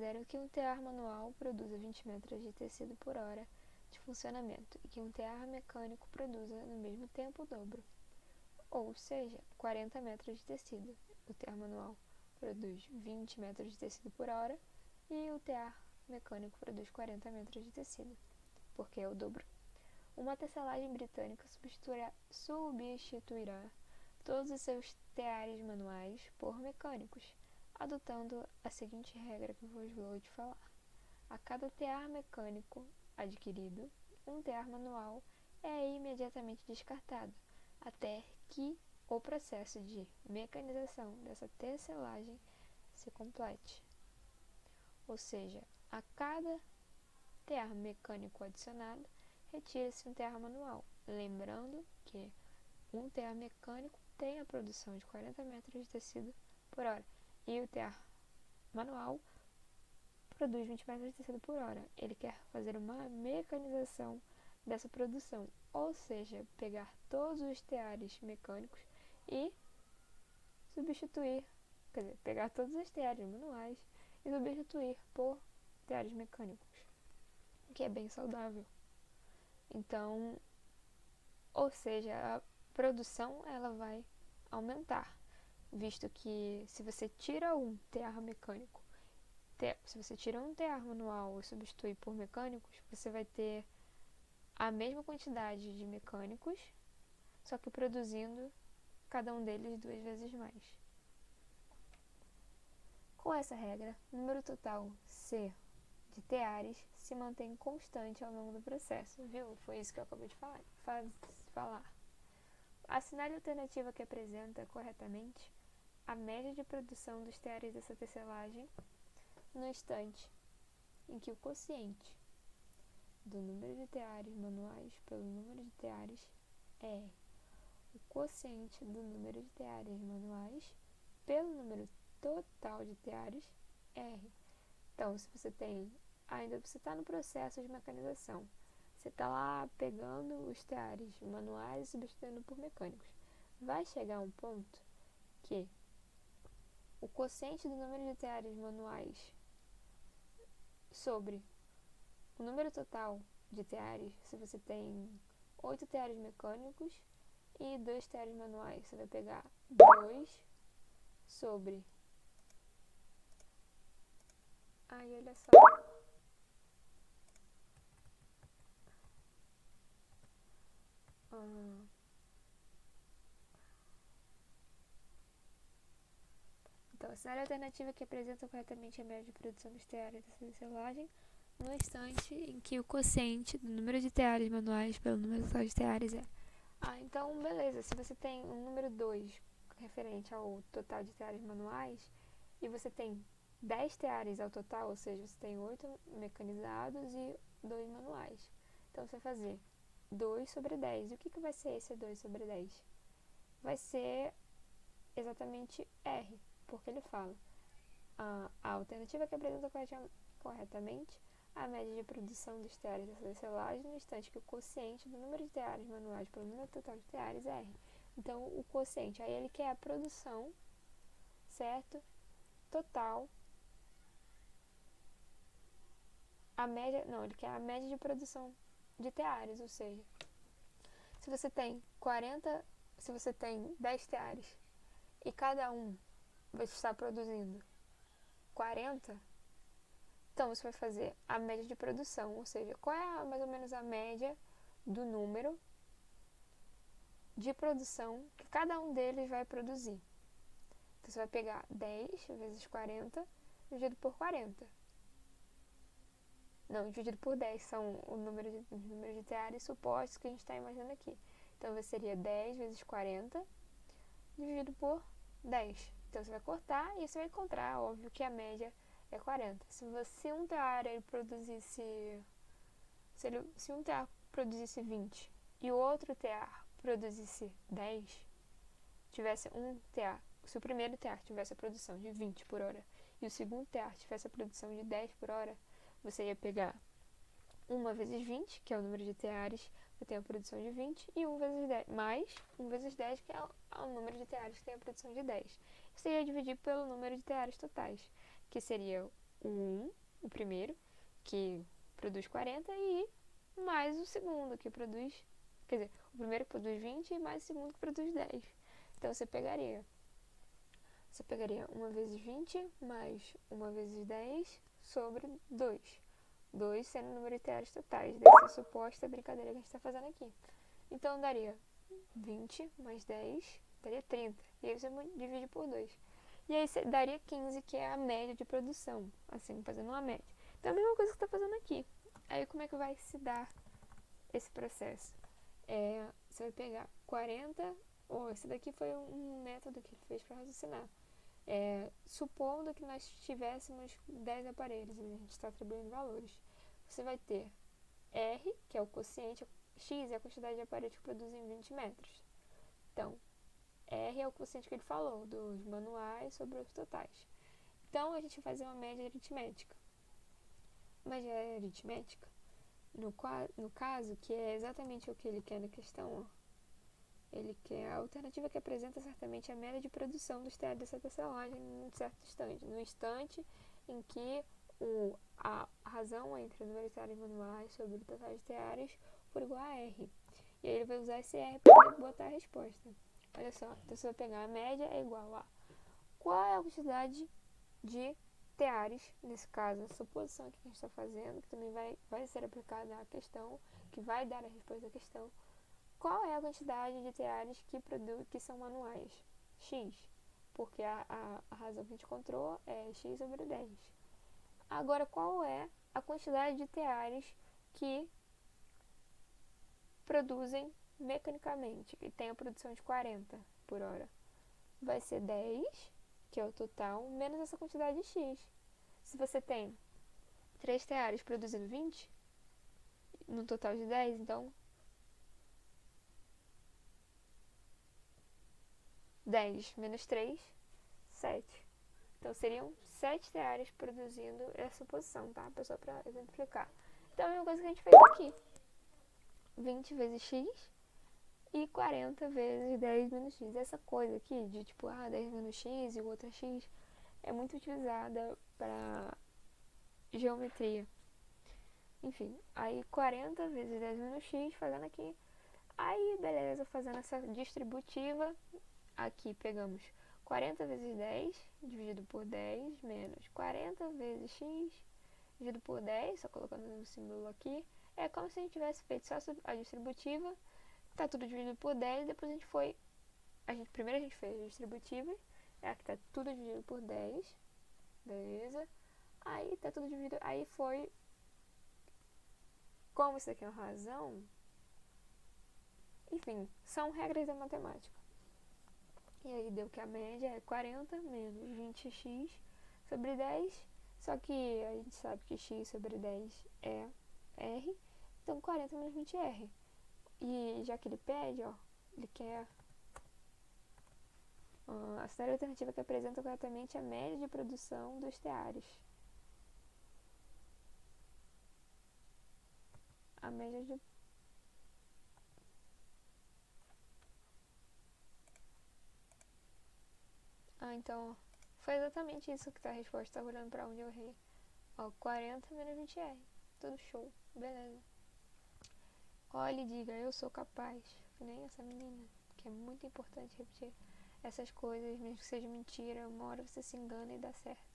consideram que um tear manual produza 20 metros de tecido por hora de funcionamento e que um tear mecânico produza no mesmo tempo o dobro, ou seja, 40 metros de tecido. O tear manual produz 20 metros de tecido por hora e o tear mecânico produz 40 metros de tecido, porque é o dobro. Uma tecelagem britânica substituirá todos os seus teares manuais por mecânicos, adotando a seguinte regra que vos vou te falar. A cada tear mecânico adquirido, um tear manual é imediatamente descartado, até que o processo de mecanização dessa tecelagem se complete. Ou seja, a cada tear mecânico adicionado, retira-se um tear manual, lembrando que um tear mecânico tem a produção de 40 metros de tecido por hora e o tear manual produz 20 metros de tecido por hora. Ele quer fazer uma mecanização dessa produção, ou seja, pegar todos os teares mecânicos e substituir, pegar todos os teares manuais e substituir por teares mecânicos, que é bem saudável. Então, ou seja, a produção ela vai aumentar, visto que se você tira um tear mecânico, se você tira um tear manual e substitui por mecânicos, você vai ter a mesma quantidade de mecânicos, só que produzindo cada um deles 2 vezes mais. Com essa regra, o número total C de teares se mantém constante ao longo do processo, viu? Foi isso que eu acabei de falar. Assinale a alternativa que apresenta corretamente a média de produção dos teares dessa tecelagem no instante em que o quociente do número de teares manuais pelo número de teares é o quociente do número de teares manuais pelo número total de teares R. Então, se você tem, ainda você está no processo de mecanização, você está lá pegando os teares manuais e substituindo por mecânicos. Vai chegar um ponto que o quociente do número de teares manuais sobre o número total de teares, se você tem 8 teares mecânicos e 2 teares manuais, você vai pegar 2 sobre... Ai, olha só. Então, assinale a alternativa que apresenta corretamente a média de produção dos teares dessa tecelagem no instante em que o quociente do número de teares manuais pelo número total de teares é. Então, beleza. Se você tem um número 2 referente ao total de teares manuais e você tem 10 teares ao total, ou seja, você tem 8 mecanizados e 2 manuais. Então, você vai fazer 2 sobre 10. E o que vai ser esse 2 sobre 10? Vai ser exatamente R, porque ele fala a alternativa que apresenta corretamente a média de produção dos teares dessa tecelagem no instante que o quociente do número de teares manuais pelo número total de teares é R. Então, o quociente, aí ele quer a produção, certo? Total. A média, não, ele quer a média de produção de teares, ou seja, se você tem 10 teares e cada um vai estar produzindo 40, então você vai fazer a média de produção, ou seja, qual é mais ou menos a média do número de produção que cada um deles vai produzir. Então você vai pegar 10 vezes 40 dividido por 40. Não, dividido por 10 são os números de teares supostos que a gente está imaginando aqui. Então seria 10 vezes 40 dividido por 10. Então você vai cortar e você vai encontrar, óbvio, que a média é 40. Se um tear ele produzisse... Se um tear produzisse 20 e o outro tear produzisse 10, tivesse um tear, se o primeiro tear tivesse a produção de 20 por hora e o segundo tear tivesse a produção de 10 por hora, você ia pegar 1 vezes 20, que é o número de teares que tem a produção de 20, e 1 vezes 10, mais 1 vezes 10, que é o número de teares que tem a produção de 10. Você ia dividir pelo número de teares totais, que seria o primeiro, que produz 40, e mais o segundo, que produz... Quer dizer, o primeiro que produz 20 e mais o segundo que produz 10. Então, você pegaria 1 vezes 20 mais 1 vezes 10 sobre 2. 2 sendo o número de teares totais dessa suposta brincadeira que a gente está fazendo aqui. Então, daria 20 mais 10, daria 30. E aí você divide por 2. E aí você daria 15, que é a média de produção. Assim, fazendo uma média. Então, é a mesma coisa que você está fazendo aqui. Aí, como é que vai se dar esse processo? Você vai pegar 40... esse daqui foi um método que ele fez para raciocinar. Supondo que nós tivéssemos 10 aparelhos e a gente está atribuindo valores. Você vai ter R, que é o quociente, X é a quantidade de aparelhos que produzem 20 metros. Então, R é o quociente que ele falou, dos manuais sobre os totais. Então, a gente vai fazer uma média aritmética. Média aritmética, no caso, que é exatamente o que ele quer na questão, ele quer a alternativa que apresenta certamente a média de produção dos teares dessa tecelagem em um certo instante. No instante em que a razão entre o número de teares manuais sobre o total de teares for igual a R. E aí ele vai usar esse R para poder botar a resposta. Olha só, então você vai pegar a média é igual a qual é a quantidade de teares, nesse caso, a suposição aqui que a gente está fazendo, que também vai ser aplicada à questão, que vai dar a resposta à questão. Qual é a quantidade de teares que são manuais? X, porque a razão que a gente encontrou é X sobre 10. Agora, qual é a quantidade de teares que produzem mecanicamente, que tem a produção de 40 por hora? Vai ser 10, que é o total, menos essa quantidade de X. Se você tem 3 teares produzindo 20, no total de 10, então 10 menos 3, 7. Então, seriam 7 teares produzindo essa posição, tá? Só para exemplificar. Então, é a mesma coisa que a gente fez aqui. 20 vezes x e 40 vezes 10 menos x. Essa coisa aqui de tipo, 10 menos x e o outro é x, é muito utilizada para geometria. Enfim, aí 40 vezes 10 menos x, fazendo aqui. Aí, beleza, fazendo essa distributiva, aqui pegamos 40 vezes 10 dividido por 10 menos 40 vezes x dividido por 10, só colocando um símbolo aqui. É como se a gente tivesse feito só a distributiva, tá tudo dividido por 10, depois primeiro a gente fez a distributiva, aqui tá tudo dividido por 10, beleza? Aí tá tudo dividido, aí foi, como isso aqui é uma razão, enfim, são regras da matemática. E aí deu que a média é 40 menos 20x sobre 10. Só que a gente sabe que x sobre 10 é R. Então 40 menos 20 é R. E já que ele pede, ele quer a série alternativa que apresenta corretamente a média de produção dos teares. A média de... então foi exatamente isso que tá a resposta. Tá olhando pra onde eu errei. 40 menos 20R. Tudo show. Beleza. Olhe e diga, eu sou capaz. Que nem essa menina. Que é muito importante repetir essas coisas, mesmo que seja mentira. Uma hora você se engana e dá certo.